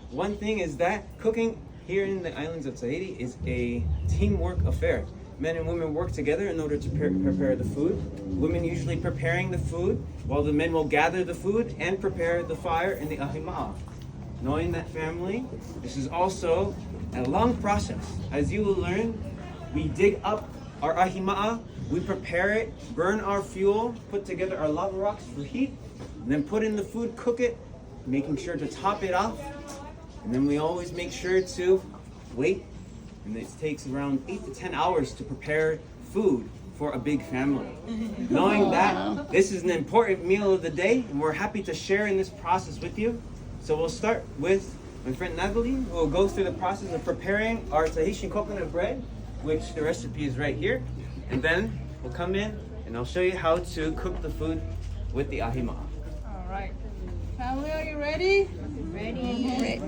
One thing is that cooking here in the islands of Tahiti is a teamwork affair. Men and women work together in order to prepare the food. Women usually preparing the food, while the men will gather the food and prepare the fire in the ahima'a. Knowing that, family, this is also a long process. As you will learn, we dig up our ahima'a, we prepare it, burn our fuel, put together our lava rocks for heat, and then put in the food, cook it, making sure to top it off. And then we always make sure to wait. And it takes around 8 to 10 hours to prepare food for a big family. Knowing that this is an important meal of the day, and we're happy to share in this process with you. So we'll start with my friend Natalie, who will go through the process of preparing our Tahitian coconut bread, which the recipe is right here. And then we'll come in and I'll show you how to cook the food with the ahima'a. All right. Family, are you ready? Ready.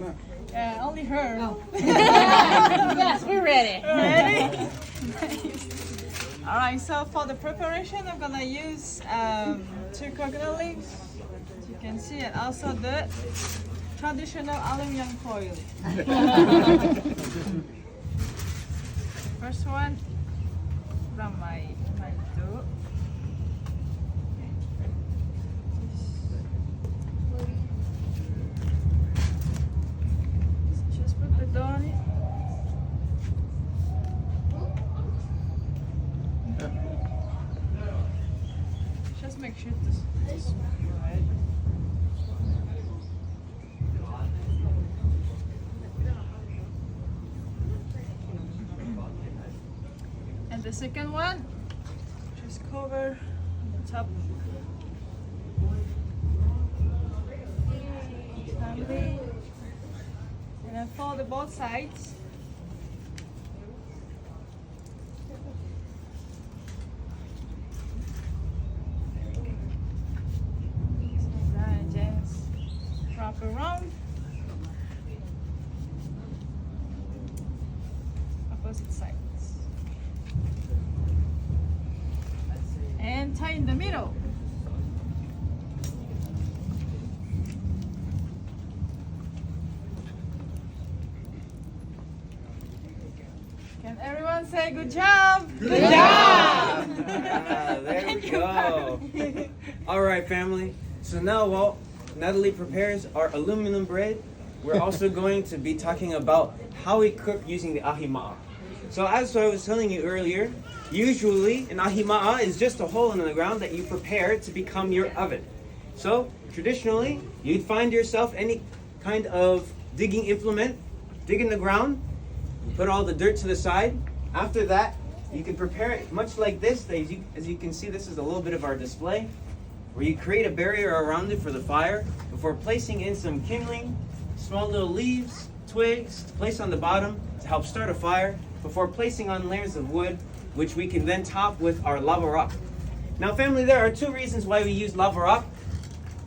Only her. Oh. Yes, we're ready. Ready? Nice. All right, so for the preparation, I'm gonna use 2 coconut leaves, as you can see, and also the traditional aluminum foil. First one from my dough. Just put the dough on it. Just make sure this is right. And the second one, just cover the top. Family. And then fold both sides. And just wrap around. Opposite sides. And tie in the middle. Can everyone say good job? Good job! There we go. All right, family. So now while Natalie prepares our aluminum bread, we're also going to be talking about how we cook using the ahima'a. So as I was telling you earlier, usually an ahima'a is just a hole in the ground that you prepare to become your oven. So traditionally, you'd find yourself any kind of digging implement, dig in the ground, put all the dirt to the side. After that, you can prepare it much like this. As you can see, this is a little bit of our display, where you create a barrier around it for the fire before placing in some kindling, small little leaves, twigs to place on the bottom to help start a fire, before placing on layers of wood, which we can then top with our lava rock. Now, family, there are 2 reasons why we use lava rock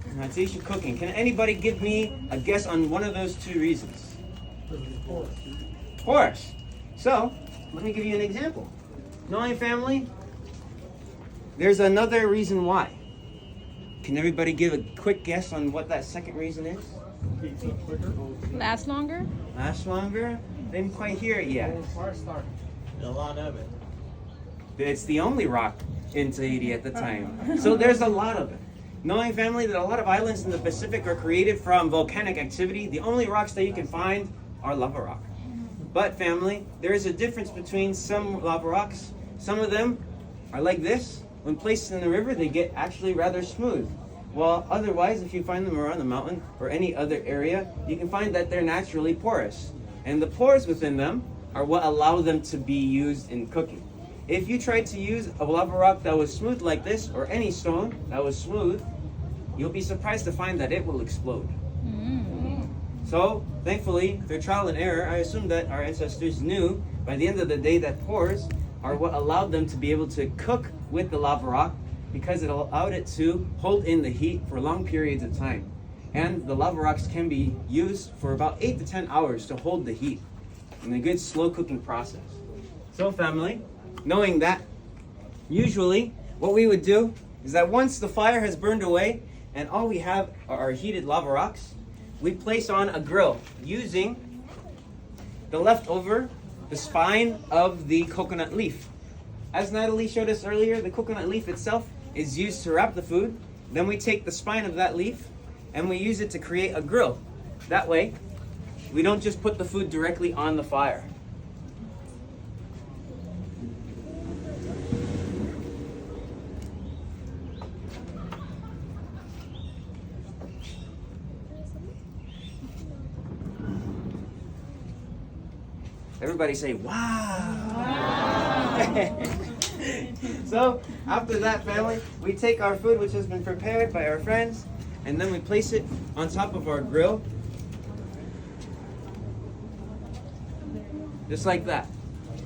in Tahitian cooking. Can anybody give me a guess on one of those 2 reasons? Porous. So, let me give you an example. Knowing, family, there's another reason why. Can everybody give a quick guess on what that second reason is? Last longer? Last longer? Didn't quite hear it yet. A lot of it. It's the only rock in Tahiti at the time. So there's a lot of it. Knowing, family, that a lot of islands in the Pacific are created from volcanic activity, the only rocks that you can find are lava rock. But, family, there is a difference between some lava rocks. Some of them are like this. When placed in the river, they get actually rather smooth. While otherwise, if you find them around the mountain or any other area, you can find that they're naturally porous. And the pores within them are what allow them to be used in cooking. If you tried to use a lava rock that was smooth like this, or any stone that was smooth, you'll be surprised to find that it will explode. So, thankfully, through trial and error, I assume that our ancestors knew by the end of the day that pores are what allowed them to be able to cook with the lava rock, because it allowed it to hold in the heat for long periods of time. And the lava rocks can be used for about 8 to 10 hours to hold the heat in a good slow cooking process. So, family, knowing that, usually what we would do is that once the fire has burned away and all we have are our heated lava rocks, we place on a grill using the leftover, the spine of the coconut leaf. As Natalie showed us earlier, the coconut leaf itself is used to wrap the food. Then we take the spine of that leaf and we use it to create a grill. That way, we don't just put the food directly on the fire. Everybody say, wow. So, after that, family, we take our food, which has been prepared by our friends, and then we place it on top of our grill. Just like that.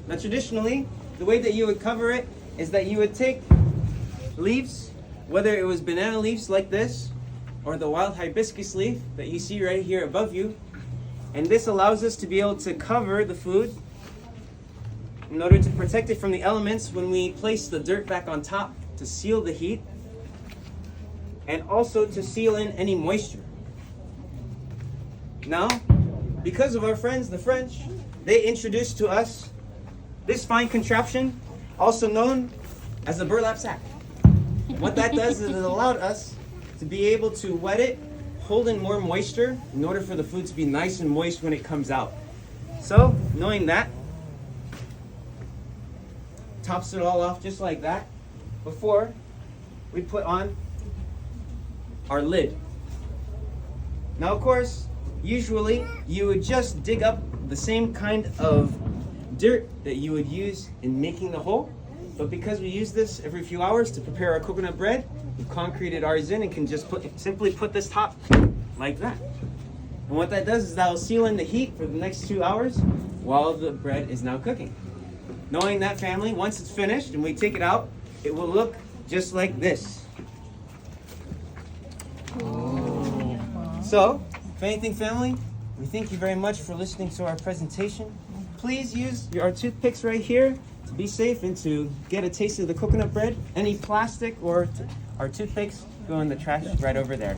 Now, traditionally, the way that you would cover it is that you would take leaves, whether it was banana leaves like this, or the wild hibiscus leaf that you see right here above you, and this allows us to be able to cover the food in order to protect it from the elements when we place the dirt back on top to seal the heat and also to seal in any moisture. Now, because of our friends, the French, they introduced to us this fine contraption, also known as a burlap sack. What that does is it allowed us to be able to wet it, hold in more moisture in order for the food to be nice and moist when it comes out. So, knowing that, tops it all off just like that before we put on our lid. Now, of course, usually you would just dig up the same kind of dirt that you would use in making the hole, but because we use this every few hours to prepare our coconut bread, we've concreted ours in and can just simply put this top like that. And what that does is that will seal in the heat for the next 2 hours while the bread is now cooking. Knowing that, family, once it's finished and we take it out, it will look just like this. So, if anything, family, we thank you very much for listening to our presentation. Please use our toothpicks right here to be safe and to get a taste of the coconut bread. Any plastic or our toothpicks go in the trash right over there.